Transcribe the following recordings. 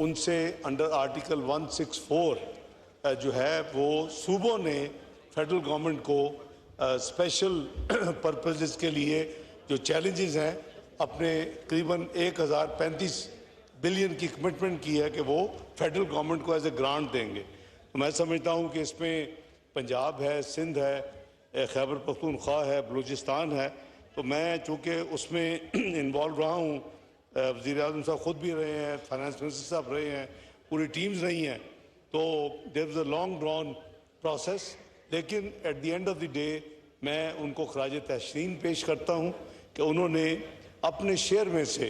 ان سے under article 164 جو ہے وہ صوبوں نے فیڈرل گورنمنٹ کو اسپیشل پرپزز کے لیے جو چیلنجز ہیں اپنے قریباً 1035 بلین کی کمٹمنٹ کی ہے کہ وہ فیڈرل گورنمنٹ کو ایز اے گرانٹ دیں گے. میں سمجھتا ہوں کہ اس میں پنجاب ہے، سندھ ہے، خیبر پختونخوا ہے، بلوچستان ہے. تو میں چونکہ اس میں انوالو رہا ہوں، وزیر اعظم صاحب خود بھی رہے ہیں، فائنانس منسٹر صاحب رہے ہیں، پوری ٹیمز رہی ہیں، تو there is a long drawn process. لیکن at the end of the day میں ان کو خراج تحسین پیش کرتا ہوں کہ انہوں نے اپنے شیئر میں سے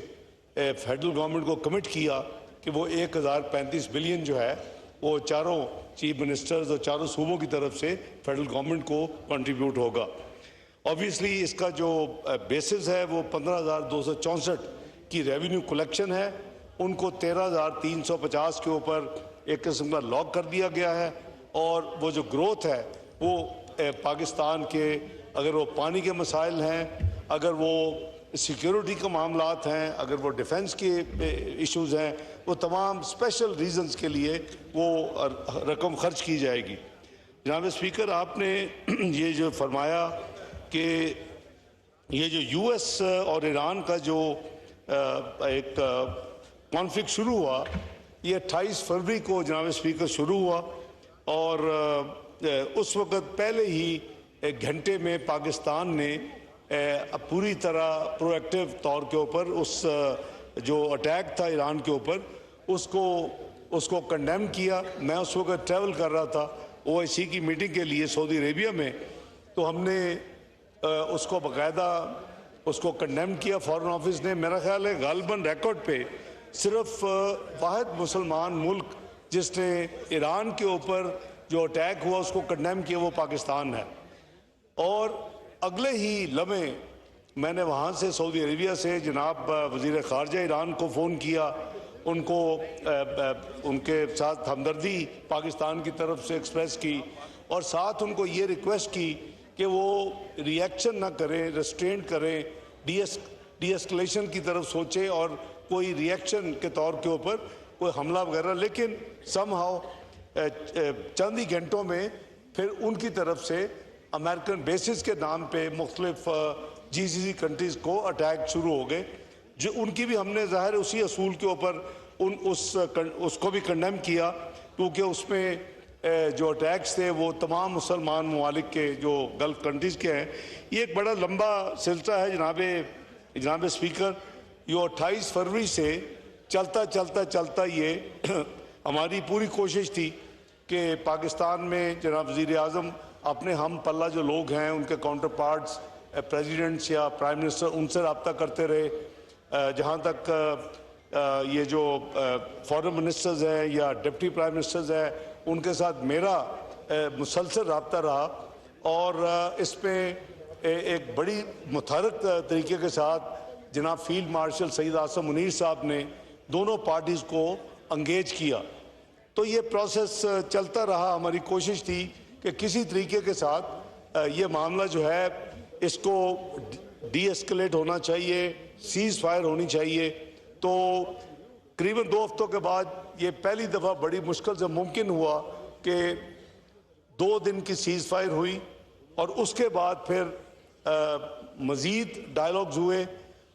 فیڈرل گورنمنٹ کو کمٹ کیا کہ وہ 1035 بلین جو ہے وہ چاروں چیف منسٹرز اور چاروں صوبوں کی طرف سے فیڈرل گورنمنٹ کو کنٹریبیوٹ ہوگا. آبویسلی اس کا جو بیسس ہے وہ 15,264 کی ریونیو کلیکشن ہے. ان کو 13,350 کے اوپر ایک قسم کا لاک کر دیا گیا ہے. اور وہ جو گروتھ ہے وہ پاکستان کے، اگر وہ پانی کے مسائل ہیں، اگر وہ سیکیورٹی کے معاملات ہیں، اگر وہ ڈیفنس کے ایشوز ہیں، وہ تمام اسپیشل ریزنز کے لیے وہ رقم خرچ کی جائے گی. جناب اسپیکر، آپ نے یہ جو فرمایا کہ یہ جو یو ایس اور ایران کا جو ایک کانفلکٹ شروع ہوا، یہ 28 فروری کو جناب اسپیکر شروع ہوا، اور اس وقت پہلے ہی ایک گھنٹے میں پاکستان نے پوری طرح پرو ایکٹیو طور کے اوپر اس جو اٹیک تھا ایران کے اوپر اس کو کنڈیم کیا. میں اس وقت ٹریول کر رہا تھا او آئی سی کی میٹنگ کے لیے سعودی عربیہ میں، تو ہم نے اس کو باقاعدہ اس کو کنڈیم کیا. فارن آفس نے، میرا خیال ہے غالباً ریکارڈ پہ صرف واحد مسلمان ملک جس نے ایران کے اوپر جو اٹیک ہوا اس کو کنڈیم کیا وہ پاکستان ہے. اور اگلے ہی لمحے میں نے وہاں سے سعودی عربیہ سے جناب وزیر خارجہ ایران کو فون کیا، ان کو ان کے ساتھ ہمدردی پاکستان کی طرف سے ایکسپریس کی، اور ساتھ ان کو یہ ریکویسٹ کی کہ وہ ری ایکشن نہ کریں، ریسٹرینٹ کریں، ڈی ایسکلیشن کی طرف سوچیں اور کوئی ری ایکشن کے طور کے اوپر کوئی حملہ وغیرہ. لیکن سم ہاؤ چند ہی گھنٹوں میں پھر ان کی طرف سے امریکن بیسز کے نام پہ مختلف جی سی سی کنٹریز کو اٹیک شروع ہو گئے، جو ان کی بھی ہم نے ظاہر اسی اصول کے اوپر اس کو بھی کنڈیم کیا، کیونکہ اس میں جو اٹیکس تھے وہ تمام مسلمان ممالک کے جو گلف کنٹریز کے ہیں. یہ ایک بڑا لمبا سلسلہ ہے جناب اسپیکر. یہ 28 فروری سے چلتا یہ ہماری پوری کوشش تھی کہ پاکستان میں جناب وزیر اعظم اپنے ہم پلہ جو لوگ ہیں ان کے کاؤنٹر پارٹس پریزیڈنٹس یا پرائم منسٹر ان سے رابطہ کرتے رہے. جہاں تک یہ جو فارن منسٹرز ہیں یا ڈپٹی پرائم منسٹرز ہیں ان کے ساتھ میرا مسلسل رابطہ رہا، اور اس میں ایک بڑی متحرک طریقے کے ساتھ جناب فیلڈ مارشل سعید عاصم منیر صاحب نے دونوں پارٹیز کو انگیج کیا. تو یہ پروسیس چلتا رہا. ہماری کوشش تھی کہ کسی طریقے کے ساتھ یہ معاملہ جو ہے اس کو ڈی ایسکلیٹ ہونا چاہیے، سیز فائر ہونی چاہیے. تو قریباً 2 ہفتوں کے بعد یہ پہلی دفعہ بڑی مشکل سے ممکن ہوا کہ 2 دن کی سیز فائر ہوئی، اور اس کے بعد پھر مزید ڈائیلاگز ہوئے.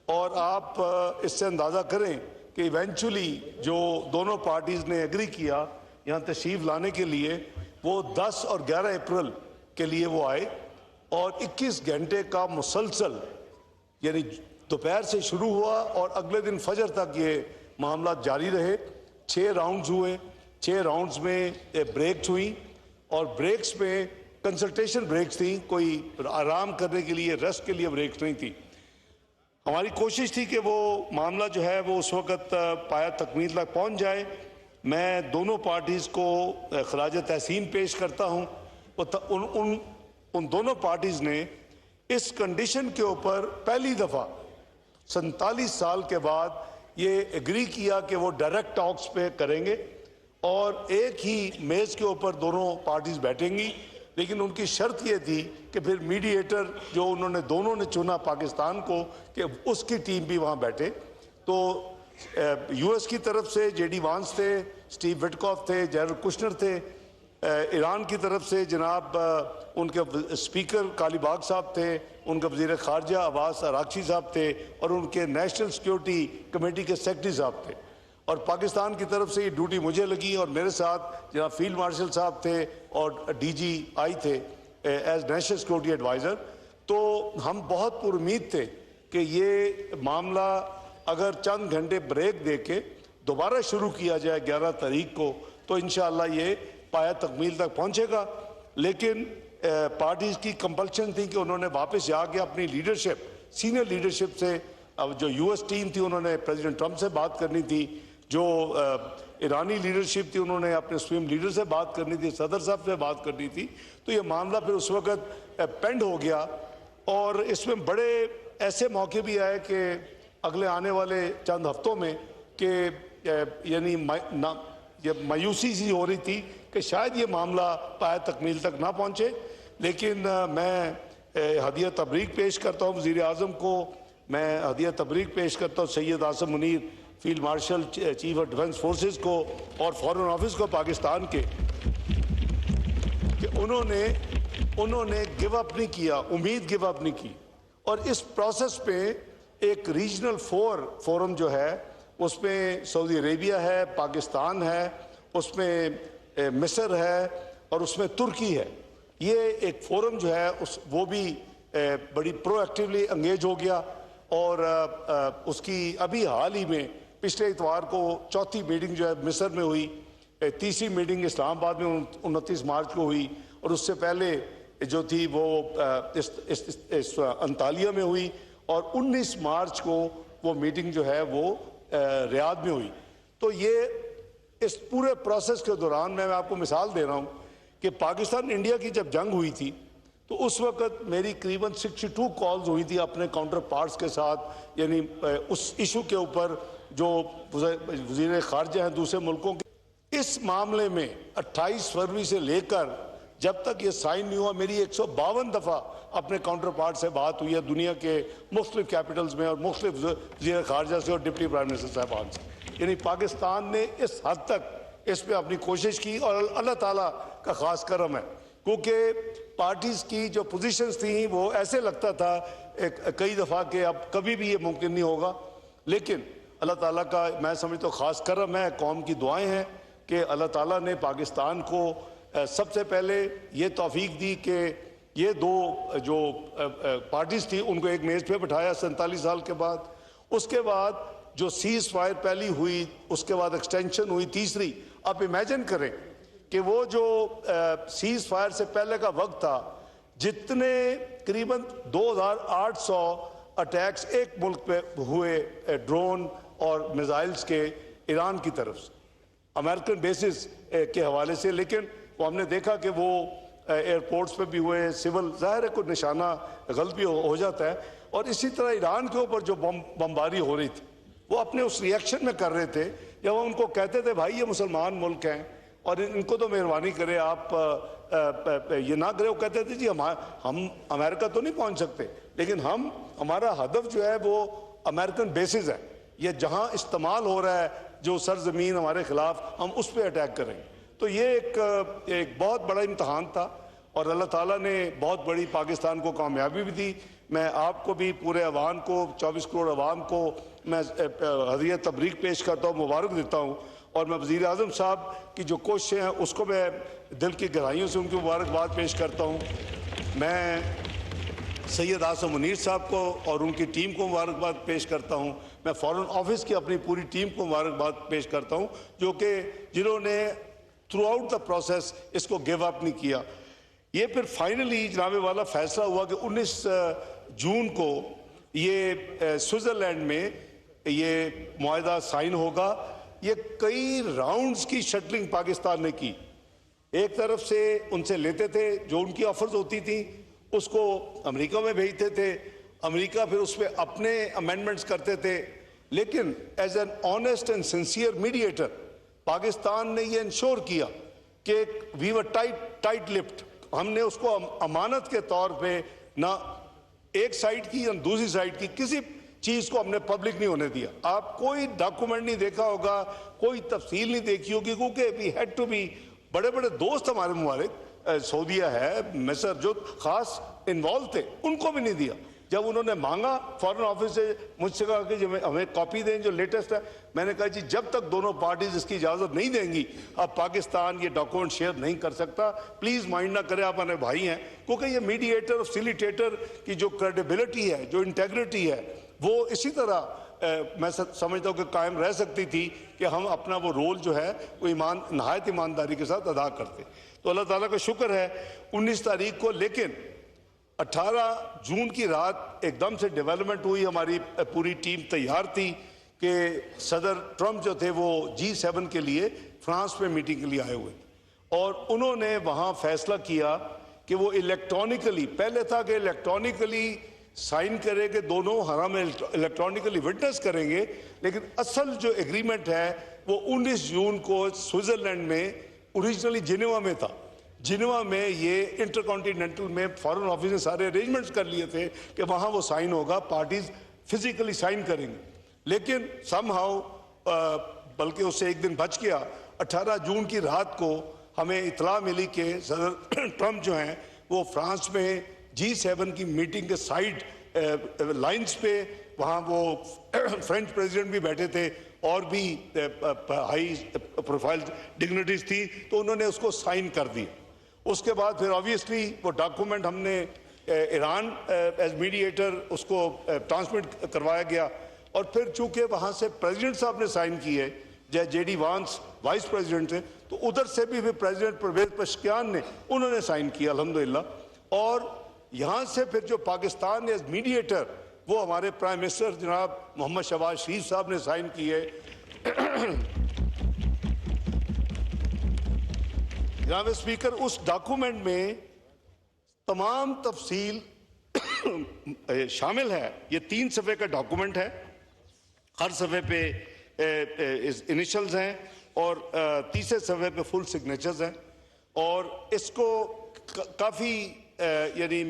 اور آپ اس سے اندازہ کریں کہ ایونچولی جو دونوں پارٹیز نے ایگری کیا یہاں تشریف لانے کے لیے، وہ 10 اور 11 اپریل کے لیے وہ آئے، اور 21 گھنٹے کا مسلسل، یعنی دوپہر سے شروع ہوا اور اگلے دن فجر تک یہ معاملات جاری رہے. 6 راؤنڈز ہوئے، 6 راؤنڈز میں بریکس ہوئیں، اور بریکس میں کنسلٹیشن بریکس تھیں، کوئی آرام کرنے کے لیے، ریسٹ کے لیے بریکس نہیں تھی. ہماری کوشش تھی کہ وہ معاملہ جو ہے وہ اس وقت پایا تکمیل تک پہنچ جائے. میں دونوں پارٹیز کو خراج تحسین پیش کرتا ہوں. ان دونوں پارٹیز نے اس کنڈیشن کے اوپر پہلی دفعہ 47 سال کے بعد یہ ایگری کیا کہ وہ ڈائریکٹ ٹاکس پہ کریں گے، اور ایک ہی میز کے اوپر دونوں پارٹیز بیٹھیں گی. لیکن ان کی شرط یہ تھی کہ پھر میڈییٹر جو دونوں نے چنا پاکستان کو، کہ اس کی ٹیم بھی وہاں بیٹھے. تو یو ایس کی طرف سے جے ڈی وانس تھے، اسٹیو وٹکاف تھے، جیرڈ کشنر تھے، ایران کی طرف سے جناب ان کے اسپیکر کالی باغ صاحب تھے، ان کے وزیر خارجہ عباس اراغچی صاحب تھے، اور ان کے نیشنل سیکیورٹی کمیٹی کے سیکرٹری صاحب تھے. اور پاکستان کی طرف سے یہ ڈیوٹی مجھے لگی، اور میرے ساتھ جناب فیلڈ مارشل صاحب تھے اور ڈی جی آئی تھے ایز نیشنل سیکیورٹی ایڈوائزر. تو ہم بہت پر امید تھے کہ یہ معاملہ اگر چند گھنٹے بریک دے کے دوبارہ شروع کیا جائے 11 تاریخ کو تو انشاءاللہ یہ پایہ تکمیل تک پہنچے گا. لیکن پارٹیز کی کمپلشن تھی کہ انہوں نے واپس جا کے اپنی لیڈرشپ، سینئر لیڈرشپ سے، جو یو ایس ٹیم تھی انہوں نے پریزیڈنٹ ٹرمپ سے بات کرنی تھی، جو ایرانی لیڈرشپ تھی انہوں نے اپنے سوئم لیڈر سے بات کرنی تھی، صدر صاحب سے بات کرنی تھی. تو یہ معاملہ پھر اس وقت پینڈ ہو گیا. اور اس میں بڑے ایسے موقع بھی آئے کہ اگلے آنے والے چند ہفتوں میں کہ یعنی یہ مایوسی سی ہو رہی تھی کہ شاید یہ معاملہ پایہ تکمیل تک نہ پہنچے. لیکن میں ہدیہ تبریک پیش کرتا ہوں وزیر اعظم کو، میں ہدیہ تبریک پیش کرتا ہوں Syed Asim Munir field marshal chief of defence forces کو اور فارن آفس کو پاکستان کے، کہ انہوں نے گیو اپ نہیں کیا، امید گیو اپ نہیں کی. اور اس پروسیس پہ ایک ریجنل فورم جو ہے اس میں سعودی عربیہ ہے، پاکستان ہے، اس میں مصر ہے، اور اس میں ترکی ہے. یہ ایک فورم جو ہے وہ بھی بڑی پرو ایکٹیولی انگیج ہو گیا. اور اس کی ابھی حال ہی میں پچھلے اتوار کو چوتھی میٹنگ جو ہے مصر میں ہوئی، تیسری میٹنگ اسلام آباد میں 29 مارچ کو ہوئی، اور اس سے پہلے جو تھی وہ انطالیہ میں ہوئی، اور 19 مارچ کو وہ میٹنگ جو ہے وہ ریاض میں ہوئی. تو یہ اس پورے پروسیس کے دوران میں آپ کو مثال دے رہا ہوں کہ پاکستان انڈیا کی جب جنگ ہوئی تھی تو اس وقت میری قریباً 62 کالز ہوئی تھی اپنے کاؤنٹر پارٹس کے ساتھ، یعنی اس ایشو کے اوپر جو وزیر خارجہ ہیں دوسرے ملکوں کے. اس معاملے میں 28 فروری سے لے کر جب تک یہ سائن نہیں ہوا میری 152 دفعہ اپنے کاؤنٹر پارٹ سے بات ہوئی ہے دنیا کے مختلف کیپٹلز میں، اور مختلف وزیر خارجہ سے اور ڈپٹی پرائم منسٹر صاحبان سے. یعنی پاکستان نے اس حد تک اس پہ اپنی کوشش کی، اور اللہ تعالیٰ کا خاص کرم ہے کیونکہ پارٹیز کی جو پوزیشنز تھیں وہ ایسے لگتا تھا کئی دفعہ کہ اب کبھی بھی یہ ممکن نہیں ہوگا. لیکن اللہ تعالیٰ کا میں سمجھتا ہوں خاص کرم ہے، قوم کی دعائیں ہیں کہ اللہ تعالیٰ نے پاکستان کو سب سے پہلے یہ توفیق دی کہ یہ دو جو پارٹیز تھی ان کو ایک میز پہ بٹھایا 47 سال کے بعد. اس کے بعد جو سیز فائر پہلی ہوئی، اس کے بعد ایکسٹینشن ہوئی تیسری. آپ امیجن کریں کہ وہ جو سیز فائر سے پہلے کا وقت تھا، جتنے قریباً 2800 اٹیکس ایک ملک پہ ہوئے ڈرون اور میزائلز کے ایران کی طرف سے امریکن بیسز کے حوالے سے. لیکن وہ ہم نے دیکھا کہ وہ ایئرپورٹس پہ بھی ہوئے، سول ظاہر ہے کوئی نشانہ غلط بھی ہو جاتا ہے. اور اسی طرح ایران کے اوپر جو بمباری ہو رہی تھی وہ اپنے اس ریئیکشن میں کر رہے تھے. جب ہم ان کو کہتے تھے بھائی یہ مسلمان ملک ہیں اور ان کو تو مہربانی کرے آپ یہ نہ کرے، وہ کہتے تھے جی ہم امریکہ تو نہیں پہنچ سکتے، لیکن ہمارا ہدف جو ہے وہ امریکن بیسز ہے. یہ جہاں استعمال ہو رہا ہے جو سرزمین ہمارے خلاف، ہم اس پہ اٹیک کریں. تو یہ ایک بہت بڑا امتحان تھا، اور اللہ تعالیٰ نے بہت بڑی پاکستان کو کامیابی بھی دی. میں آپ کو بھی پورے عوام کو 24 کروڑ عوام کو میں ہدیہ تبریک پیش کرتا ہوں، مبارک دیتا ہوں. اور میں وزیر اعظم صاحب کی جو کوششیں ہیں اس کو میں دل کی گہرائیوں سے ان کی مبارکباد پیش کرتا ہوں. میں سید عاصم منیر صاحب کو اور ان کی ٹیم کو مبارکباد پیش کرتا ہوں. میں فارن آفس کی اپنی پوری ٹیم کو مبارکباد پیش کرتا ہوں جنہوں نے تھرو آؤٹ دا پروسیس اس کو گیو اپ نہیں کیا. یہ پھر فائنلی جناب والا فیصلہ ہوا کہ 19 جون کو یہ سوئٹزرلینڈ میں یہ معاہدہ سائن ہوگا. یہ کئی راؤنڈز کی شٹلنگ پاکستان نے کی. ایک طرف سے ان سے لیتے تھے جو ان کی آفرز ہوتی تھیں، اس کو امریکہ میں بھیجتے تھے، امریکہ پھر اس پہ اپنے امینڈمنٹس کرتے تھے. لیکن as an honest and sincere mediator Pakistan نے یہ انشور کیا کہ وی ور ٹائٹ لپڈ. ہم نے اس کو امانت کے طور پہ نہ ایک سائڈ کی نہ دوسری سائڈ کی کسی چیز کو ہم نے پبلک نہیں ہونے دیا. آپ کوئی ڈاکومنٹ نہیں دیکھا ہوگا, کوئی تفصیل نہیں دیکھی ہوگی, کیونکہ وی ہیڈ ٹو بی, بڑے بڑے دوست ہمارے ممالک, سعودیہ ہے, مصر, جو خاص انوالو تھے, ان کو بھی نہیں دیا. جب انہوں نے مانگا فارن آفس سے, مجھ سے کہا کہ ہمیں کاپی دیں جو لیٹسٹ ہے, میں نے کہا جی جب تک دونوں پارٹیز اس کی اجازت نہیں دیں گی اب پاکستان یہ ڈاکومنٹ شیئر نہیں کر سکتا. پلیز مائنڈ نہ کریں, آپ ہمارے بھائی ہیں, کیونکہ یہ میڈیٹر اور فیسیلیٹیٹر کی جو کریڈیبلٹی ہے, جو انٹیگریٹی ہے, وہ اسی طرح میں سمجھتا ہوں کہ قائم رہ سکتی تھی کہ ہم اپنا وہ رول جو ہے وہ نہایت ایمانداری کے ساتھ ادا کرتے. تو اللہ تعالیٰ کا شکر ہے 19 تاریخ کو, لیکن 18 جون کی رات ایک دم سے ڈیولپمنٹ ہوئی. ہماری پوری ٹیم تیار تھی کہ صدر ٹرمپ جو تھے وہ G7 کے لیے فرانس میں میٹنگ کے لیے آئے ہوئے, اور انہوں نے وہاں فیصلہ کیا کہ وہ الیکٹرانکلی, پہلے تھا کہ الیکٹرانکلی سائن کرے کہ دونوں حرم الیکٹرانکلی وٹنس کریں گے, لیکن اصل جو ایگریمنٹ ہے وہ 19 جون کو سوئٹزرلینڈ میں, اوریجنلی جنیوا میں تھا. جنیوا میں یہ انٹر کانٹیننٹل میں فارن آفس نے سارے ارینجمنٹس کر لیے تھے کہ وہاں وہ سائن ہوگا, پارٹیز فزیکلی سائن کریں گے. لیکن سم ہاؤ, بلکہ اس سے ایک دن بچ گیا, 18 جون کی رات کو ہمیں اطلاع ملی کہ صدر ٹرمپ جو ہیں وہ فرانس میں G7 کی میٹنگ کے سائڈ لائنز پہ, وہاں وہ فرینچ پریزیڈنٹ بھی بیٹھے تھے اور بھی ہائی پروفائل ڈگنیٹیز تھی, تو انہوں نے اس کو سائن کر دی. اس کے بعد پھر آبویسلی وہ ڈاکومنٹ ہم نے ایران ایز میڈیٹر اس کو ٹرانسمٹ کروایا گیا, اور پھر چونکہ وہاں سے پریزیڈنٹ صاحب نے سائن کیے, JD وانس وائس پریزیڈنٹ تھے, تو ادھر سے بھی پریزیڈنٹ پرویز پشکیان نے, انہوں نے سائن کیا الحمدللہ. اور یہاں سے پھر جو پاکستان نے ایز میڈیٹر, وہ ہمارے پرائم منسٹر جناب محمد شہباز شریف صاحب نے سائن کیے. جناب اسپیکر, اس ڈاکومنٹ میں تمام تفصیل شامل ہے. یہ 3 صفحے کا ڈاکومنٹ ہے, ہر صفحے پہ انیشلز ہیں اور تیسرے صفحے پہ فل سگنیچرز ہیں, اور اس کو کافی یعنی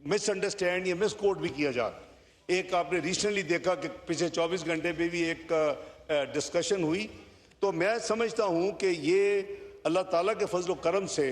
مس انڈرسٹینڈ یا مس کوٹ بھی کیا جا. ایک آپ نے ریسنٹلی دیکھا کہ پچھلے 24 گھنٹے میں بھی ایک ڈسکشن ہوئی. تو میں سمجھتا ہوں کہ یہ اللہ تعالیٰ کے فضل و کرم سے,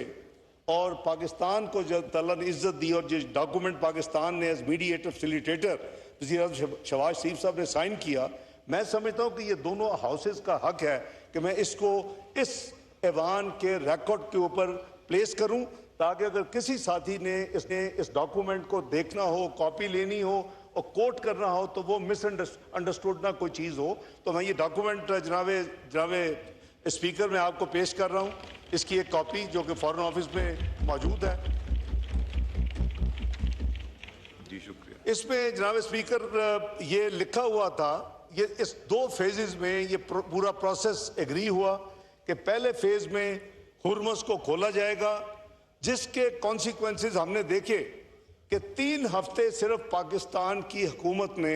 اور پاکستان کو جو تعالیٰ نے عزت دی, اور جو ڈاکومنٹ پاکستان نے ایز میڈیٹر فیسیلیٹیٹر وزیر اعظم شہباز شریف صاحب نے سائن کیا, میں سمجھتا ہوں کہ یہ دونوں ہاؤسز کا حق ہے کہ میں اس کو اس ایوان کے ریکارڈ کے اوپر پلیس کروں, تاکہ اگر کسی ساتھی نے اس ڈاکومنٹ کو دیکھنا ہو, کاپی لینی ہو اور کوٹ کرنا ہو, تو وہ مس انڈرسٹوڈ نہ کوئی چیز ہو. تو میں یہ ڈاکومنٹ جناب اسپیکر میں آپ کو پیش کر رہا ہوں, اس کی ایک کاپی جو کہ فارن آفس میں موجود ہے. جی شکریہ. اس میں جناب اسپیکر یہ لکھا ہوا تھا, یہ اس 2 فیزز میں یہ پورا پروسیس ایگری ہوا کہ پہلے فیز میں ہرمز کو کھولا جائے گا, جس کے کانسیکوینسز ہم نے دیکھے کہ 3 ہفتے صرف پاکستان کی حکومت نے,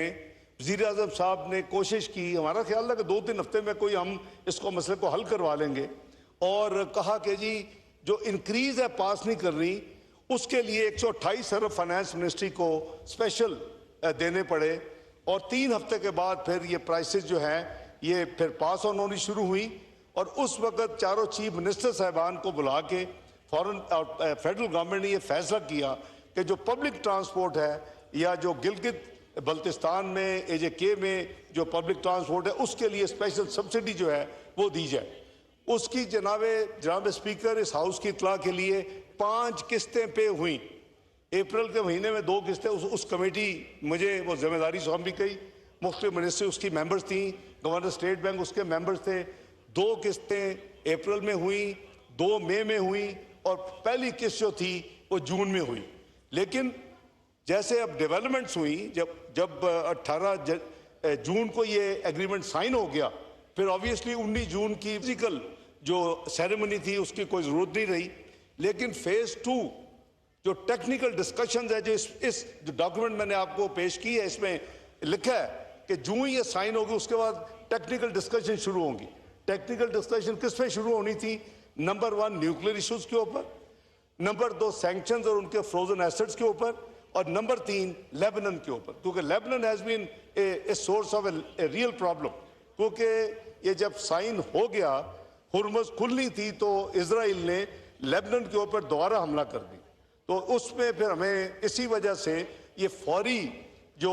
وزیر اعظم صاحب نے کوشش کی, ہمارا خیال تھا کہ 2-3 ہفتے میں کوئی ہم اس کو مسئلے کو حل کروا لیں گے, اور کہا کہ جی جو انکریز ہے پاس نہیں کر رہی, اس کے لیے 128 ارب فائنانس منسٹری کو اسپیشل دینے پڑے. اور 3 ہفتے کے بعد پھر یہ پرائسز جو ہیں یہ پھر پاس آن ہونی شروع ہوئی, اور اس وقت چاروں چیف منسٹر صاحبان کو بلا کے فیڈرل گورنمنٹ نے یہ فیصلہ کیا کہ جو پبلک ٹرانسپورٹ ہے, یا جو گلگت بلتستان میں AJK میں جو پبلک ٹرانسپورٹ ہے, اس کے لیے اسپیشل سبسڈی جو ہے وہ دی جائے. اس کی جناب اسپیکر اس ہاؤس کی اطلاع کے لیے 5 قسطیں پے ہوئیں. اپریل کے مہینے میں 2 قسطیں, اس کمیٹی مجھے وہ ذمہ داری سونپی گئی, مختلف منسٹری اس کی ممبرز تھیں, گورنر اسٹیٹ بینک اس کے ممبرز تھے. 2 قسطیں اپریل میں ہوئیں, 2 مئی میں ہوئیں, اور پہلی قسط جو تھی وہ جون میں ہوئی. لیکن جیسے اب ڈیولپمنٹس ہوئیں, جب 18 جون کو یہ ایگریمنٹ سائن ہو گیا, پھر آبویسلی 19 جون کی فزیکل جو سیریمنی تھی اس کی کوئی ضرورت نہیں رہی. لیکن فیز 2 جو ٹیکنیکل ڈسکشنز ہے, جو اس ڈاکومنٹ میں نے آپ کو پیش کی ہے, اس میں لکھا ہے کہ جو ہی یہ سائن ہوگی اس کے بعد ٹیکنیکل ڈسکشن شروع ہوں گی. ٹیکنیکل ڈسکشن کس پہ شروع ہونی تھی؟ نمبر 1 نیوکلیر ایشوز کے اوپر, نمبر 2 سینکشنز اور ان کے فروزن ایسٹس کے اوپر, اور نمبر 3 لیبنن کے اوپر، کیونکہ Lebanon has been a source of a real problem, کیونکہ یہ جب سائن ہو گیا ہرمز کھلنی تھی تو اسرائیل نے لیبنن کے اوپر دوبارہ حملہ کر دی، تو اس میں پھر ہمیں اسی وجہ سے یہ فوری جو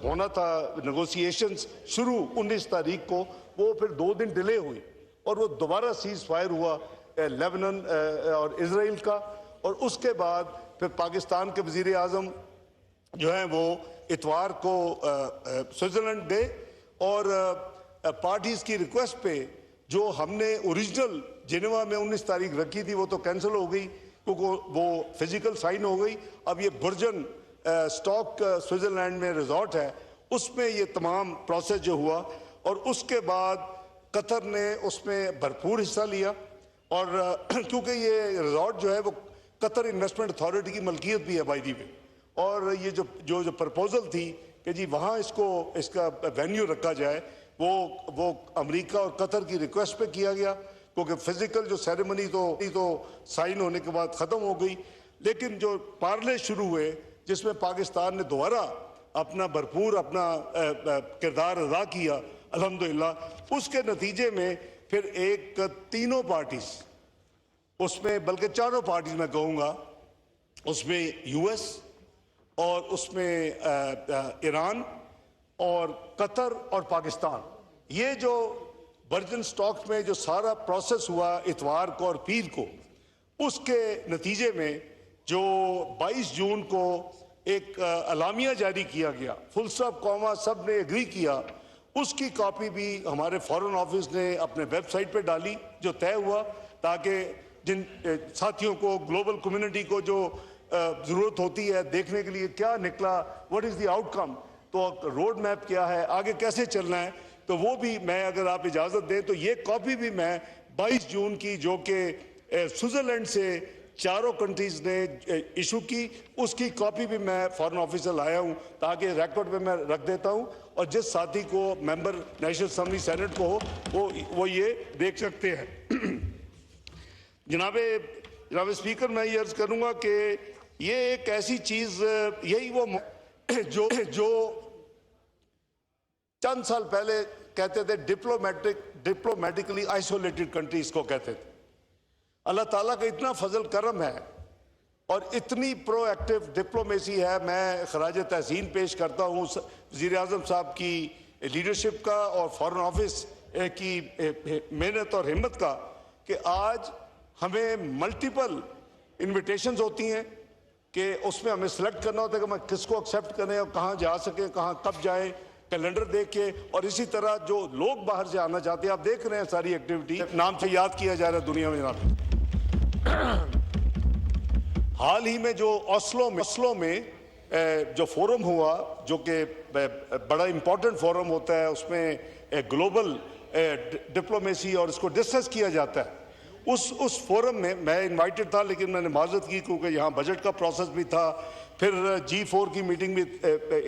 ہونا تھا نیگوسیشنز شروع 19 تاریخ کو، وہ پھر 2 دن ڈیلے ہوئی اور وہ دوبارہ سیز فائر ہوا لیبنن اور اسرائیل کا، اور اس کے بعد پھر پاکستان کے وزیر اعظم جو ہیں وہ اتوار کو سوئٹزرلینڈ گئے، اور پارٹیز کی ریکویسٹ پہ جو ہم نے اوریجنل جنیوا میں 19 تاریخ رکھی تھی وہ تو کینسل ہو گئی کیونکہ وہ فزیکل سائن ہو گئی، اب یہ برجن سٹاک سوئٹزرلینڈ میں ریزورٹ ہے، اس میں یہ تمام پروسیس جو ہوا، اور اس کے بعد قطر نے اس میں بھرپور حصہ لیا، اور کیونکہ یہ ریزورٹ جو ہے وہ قطر انویسٹمنٹ اتھارٹی کی ملکیت بھی ہے بائی دی وے، اور یہ جو پرپوزل تھی کہ جی وہاں اس کا وینیو رکھا جائے، وہ امریکہ اور قطر کی ریکویسٹ پہ کیا گیا، کیونکہ فزیکل جو سیریمنی تو سائن ہونے کے بعد ختم ہو گئی، لیکن جو پارلے شروع ہوئے جس میں پاکستان نے دوبارہ اپنا بھرپور کردار ادا کیا الحمدللہ، اس کے نتیجے میں پھر ایک تینوں پارٹیز، اس میں بلکہ چاروں پارٹیز میں کہوں گا، اس میں یو ایس اور اس میں ایران اور قطر اور پاکستان، یہ جو ورجن سٹاک میں جو سارا پروسیس ہوا اتوار کو اور پیر کو، اس کے نتیجے میں جو 22 جون کو ایک اعلامیہ جاری کیا گیا، فل سٹاپ کاما سب نے اگری کیا، اس کی کاپی بھی ہمارے فارن آفس نے اپنے ویب سائٹ پہ ڈالی، جو طے ہوا تاکہ جن ساتھیوں کو، گلوبل کمیونٹی کو جو ضرورت ہوتی ہے دیکھنے کے لیے کیا نکلا، واٹ از دی آؤٹ کم، تو روڈ میپ کیا ہے، آگے کیسے چلنا ہے، تو وہ بھی میں اگر آپ اجازت دیں تو یہ کاپی بھی میں 22 جون کی جو کہ سوئٹزرلینڈ سے چاروں کنٹریز نے ایشو کی، اس کی کاپی بھی میں فارن آفس سے لایا ہوں تاکہ ریکارڈ پہ میں رکھ دیتا ہوں، اور جس ساتھی کو ممبر نیشنل اسمبلی سینٹ کو ہو وہ یہ دیکھ سکتے ہیں۔ جناب اسپیکر، میں یہ عرض کروں گا کہ یہ ایک ایسی چیز، یہی وہ جو چند سال پہلے کہتے تھے ڈپلومیٹکلی آئسولیٹڈ کنٹریز کو کہتے تھے، اللہ تعالیٰ کا اتنا فضل کرم ہے اور اتنی پرو ایکٹیو ڈپلومیسی ہے، میں خراج تحسین پیش کرتا ہوں وزیر اعظم صاحب کی لیڈرشپ کا اور فارن آفس کی محنت اور ہمت کا، کہ آج ہمیں ملٹیپل انویٹیشنز ہوتی ہیں کہ اس میں ہمیں سلیکٹ کرنا ہوتا ہے کہ میں کس کو ایکسیپٹ کریں اور کہاں جا سکیں، کہاں کب جائیں، کیلنڈر دیکھ کے، اور اسی طرح جو لوگ باہر سے آنا چاہتے ہیں، آپ دیکھ رہے ہیں ساری ایکٹیویٹی نام سے یاد کیا جا رہا ہے دنیا میں۔ جناب حال ہی میں جو اوسلو میں جو فورم ہوا، جو کہ بڑا امپورٹنٹ فورم ہوتا ہے، اس میں گلوبل ڈپلومیسی اور اس کو ڈسکس کیا جاتا ہے، اس فورم میں انوائٹڈ تھا، لیکن میں نے معذرت کی کیونکہ یہاں بجٹ کا پروسیس بھی تھا، پھر G4 کی میٹنگ بھی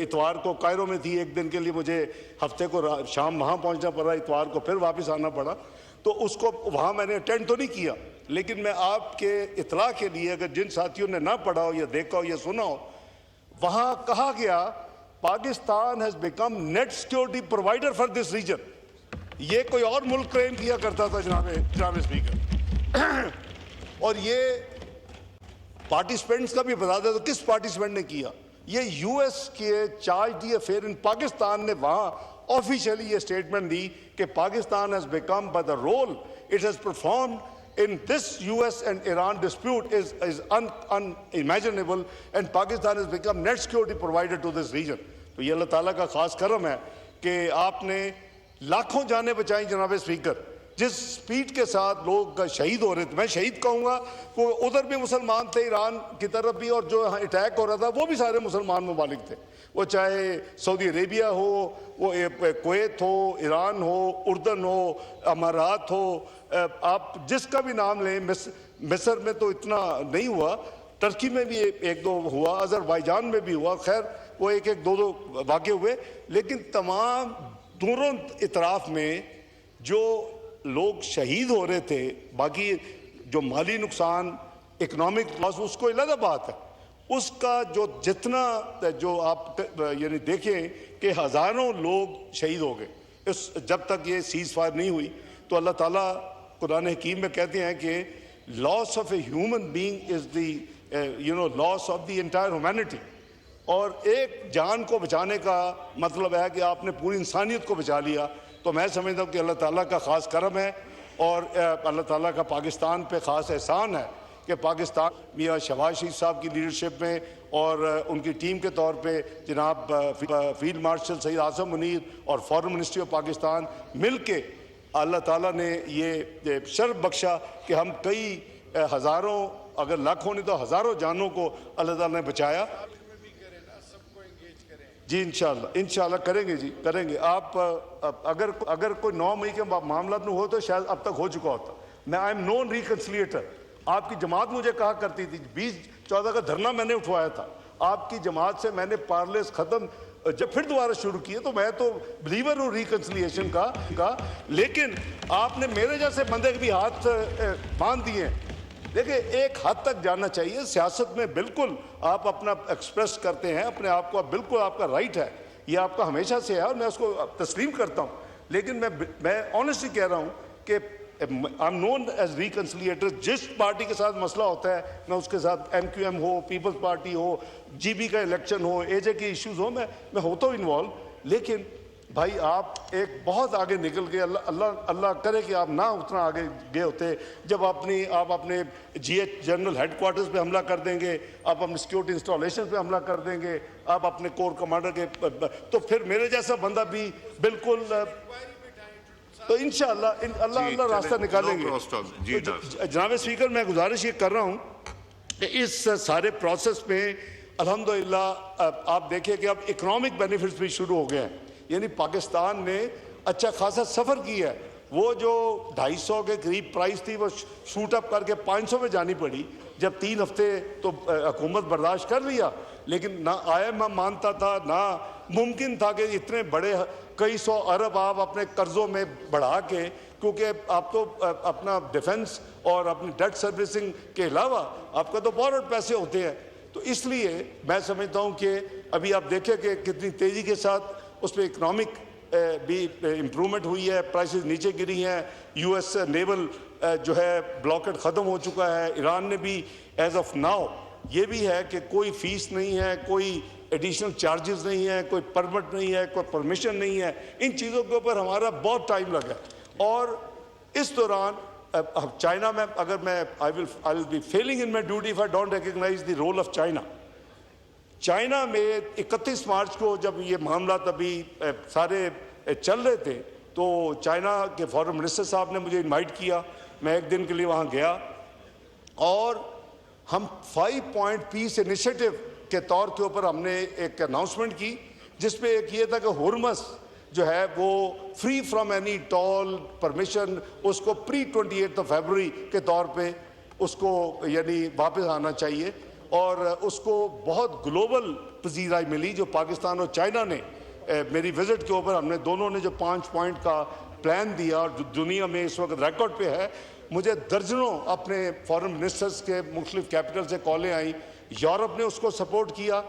اتوار کو قائرو میں تھی، ایک دن کے لیے مجھے ہفتے کو شام وہاں پہنچنا پڑا، اتوار کو پھر واپس آنا پڑا، تو اس کو وہاں میں نے اٹینڈ تو نہیں کیا، لیکن میں آپ کے اطلاع کے لیے، اگر جن ساتھیوں نے نہ پڑھا ہو یا دیکھا ہو یا سنا ہو، وہاں کہا گیا Pakistan has become net security provider for this region. یہ کوئی اور ملک کلیم کیا کرتا تھا جناب اسپیکر، اور یہ پارٹیسپینٹس کا بھی بتا دیں تو کس پارٹیسپینٹ نے کیا، یہ یو ایس کے چارج دی افیئر ان پاکستان نے وہاں آفیشیلی یہ سٹیٹمنٹ دی کہ Pakistan has become by the role it has performed in this US and Iran dispute is unimaginable, and Pakistan has become net security provider to this region۔ تو یہ اللہ تعالیٰ کا خاص کرم ہے کہ آپ نے لاکھوں جانیں بچائیں جناب اسپیکر، جس سپیڈ کے ساتھ لوگ شہید ہو رہے تھے، میں شہید کہوں گا، ادھر بھی مسلمان تھے ایران کی طرف بھی، اور جو اٹیک ہو رہا تھا وہ بھی سارے مسلمان ممالک تھے، وہ چاہے سعودی عربیہ ہو، وہ کویت ہو، ایران ہو، اردن ہو، امارات ہو، آپ جس کا بھی نام لیں، مصر میں تو اتنا نہیں ہوا، ترکی میں بھی ایک دو ہوا، آذربائیجان میں بھی ہوا، خیر وہ ایک دو واقع ہوئے، لیکن تمام دونوں اطراف میں جو لوگ شہید ہو رہے تھے، باقی جو مالی نقصان، اکنامک لاس، اس کو علیحدہ بات ہے، اس کا جو جتنا جو آپ یعنی دیکھیں کہ ہزاروں لوگ شہید ہو گئے جب تک یہ سیز فائر نہیں ہوئی. تو اللہ تعالیٰ قرآن حکیم میں کہتے ہیں کہ loss of a human being is the loss of the entire humanity. اور ایک جان کو بچانے کا مطلب ہے کہ آپ نے پوری انسانیت کو بچا لیا. تو میں سمجھتا ہوں کہ اللہ تعالیٰ کا خاص کرم ہے اور اللہ تعالیٰ کا پاکستان پہ خاص احسان ہے کہ پاکستان میاں شہباز شریف صاحب کی لیڈرشپ میں اور ان کی ٹیم کے طور پہ جناب فیلڈ مارشل سید آصم منیر اور فارن منسٹری آف پاکستان مل کے اللہ تعالیٰ نے یہ شرف بخشا کہ ہم کئی ہزاروں اگر لاکھ ہونے تو ہزاروں جانوں کو اللہ تعالیٰ نے بچایا. جی انشاءاللہ کریں گے جی کریں گے. آپ اگر کوئی 9 مئی کے معاملات میں ہو تو شاید اب تک ہو چکا ہوتا. میں آئی ایم نون ریکنسلیٹر. آپ کی جماعت مجھے کہا کرتی تھی 2014 کا دھرنا میں نے اٹھوایا تھا آپ کی جماعت سے. میں نے پارلیس ختم جب پھر دوبارہ شروع کیے تو میں تو بلیور ہوں ریکنسلیشن کا. لیکن آپ نے میرے جیسے بندے کے بھی ہاتھ باندھ دیے. دیکھیں ایک حد تک جاننا چاہیے. سیاست میں بالکل آپ اپنا ایکسپریس کرتے ہیں اپنے آپ کو, بالکل آپ کا رائٹ ہے, یہ آپ کا ہمیشہ سے ہے اور میں اس کو تسلیم کرتا ہوں. لیکن میں آنیسٹلی کہہ رہا ہوں کہ آئی ایم نون ایز ریکنسلیٹر. جس پارٹی کے ساتھ مسئلہ ہوتا ہے میں اس کے ساتھ MQM ہو, پیپلز پارٹی ہو, GB کا الیکشن ہو, AJ کے ایشوز ہو, میں ہوتا ہوں انوالو. لیکن بھائی آپ ایک بہت آگے نکل گئے. اللہ کرے کہ آپ نہ اتنا آگے گئے ہوتے. جب آپ اپنے GH جنرل ہیڈ کوارٹرز پہ حملہ کر دیں گے, آپ اپنے سیکیورٹی انسٹالیشن پہ حملہ کر دیں گے, آپ اپنے کور کمانڈر کے, تو پھر میرے جیسا بندہ بھی بالکل. تو انشاءاللہ اللہ راستہ نکالیں گے. جناب اسپیکر میں گزارش یہ کر رہا ہوں کہ اس سارے پروسیس میں الحمدللہ آپ دیکھیں کہ اب اکنامک بینیفٹس بھی شروع ہو گئے ہیں. یعنی پاکستان نے اچھا خاصا سفر کیا ہے. وہ جو 250 کے قریب پرائس تھی وہ شوٹ اپ کر کے 500 میں جانی پڑی. جب 3 ہفتے تو حکومت برداشت کر لیا, لیکن نہ IMF مانتا تھا, نہ ممکن تھا کہ اتنے بڑے کئی 100 ارب آپ اپنے قرضوں میں بڑھا کے, کیونکہ آپ تو اپنا ڈیفنس اور اپنی ڈیٹ سروسنگ کے علاوہ آپ کا تو بورڈ پیسے ہوتے ہیں. تو اس لیے میں سمجھتا ہوں کہ ابھی آپ دیکھیں کہ کتنی تیزی کے ساتھ اس پہ اکنامک بھی امپرومنٹ ہوئی ہے, پرائسز نیچے گری ہیں. US نیول جو ہے بلاکٹ ختم ہو چکا ہے. ایران نے بھی ایز آف ناؤ یہ بھی ہے کہ کوئی فیس نہیں ہے, کوئی ایڈیشنل چارجز نہیں ہے, کوئی پرمٹ نہیں ہے, کوئی پرمیشن نہیں ہے. ان چیزوں کے اوپر ہمارا بہت ٹائم لگا. اور اس دوران چائنا میں اگر میں I will be failing in my duty if I don't recognize the role of China. China میں 31 مارچ کو جب یہ معاملات ابھی سارے چل رہے تھے تو چائنا کے فارن منسٹر صاحب نے مجھے انوائٹ کیا. میں ایک دن کے لیے وہاں گیا اور ہم 5 پوائنٹ پیس انیشیٹو کے طور کے اوپر ہم نے ایک اناؤنسمنٹ کی, جس پہ ایک یہ تھا کہ ہرمز جو ہے وہ free from any toll permission, اس کو پری 28 فیبروری کے طور پہ اس کو یعنی واپس آنا چاہیے. اور اس کو بہت گلوبل پذیرائی ملی جو پاکستان اور چائنا نے. میری وزٹ کے اوپر ہم نے دونوں نے جو 5 پوائنٹ کا پلان دیا اور جو دنیا میں اس وقت ریکارڈ پہ ہے. مجھے درجنوں اپنے فارن منسٹرز کے مختلف کیپٹل سے کالیں آئیں. یورپ نے اس کو سپورٹ کیا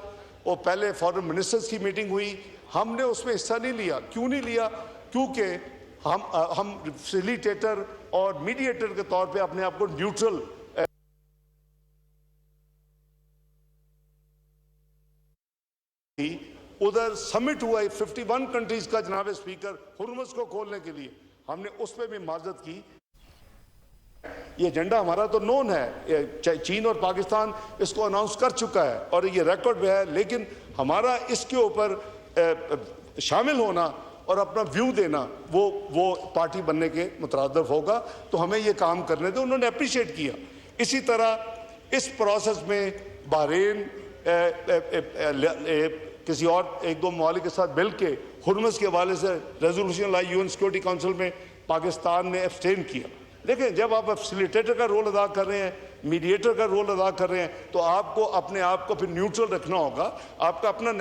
اور پہلے فارن منسٹرز کی میٹنگ ہوئی. ہم نے اس میں حصہ نہیں لیا. کیوں نہیں لیا؟ کیونکہ ہم فیسیلیٹیٹر اور میڈیٹر کے طور پہ اپنے آپ کو نیوٹرل ادھر سمٹ ہوا ہے 51 کنٹریز کا جناب اسپیکر ہرمز کو کھولنے کے لیے. ہم نے اس پہ بھی معذرت کی. یہ ایجنڈا ہمارا تو نون ہے, چین اور پاکستان اس کو اناؤنس کر چکا ہے اور یہ ریکارڈ پہ ہے. لیکن ہمارا اس کے اوپر شامل ہونا اور اپنا ویو دینا وہ پارٹی بننے کے مترادف ہوگا. تو ہمیں یہ کام کرنے تھے. انہوں نے اپریشیٹ کیا. اسی طرح اس پروسیس میں بحرین کسی اور 1-2 ممالک کے ساتھ مل کے ہرمز کے حوالے سے ریزولوشن لائی UN سیکورٹی کونسل میں. پاکستان نے ایبسٹین کیا. دیکھیں جب آپ فیسیلیٹیٹر کا رول ادا کر رہے ہیں, میڈیٹر کا رول ادا کر رہے ہیں, تو آپ کو اپنے آپ کو پھر نیوٹرل رکھنا ہوگا. آپ کا اپنا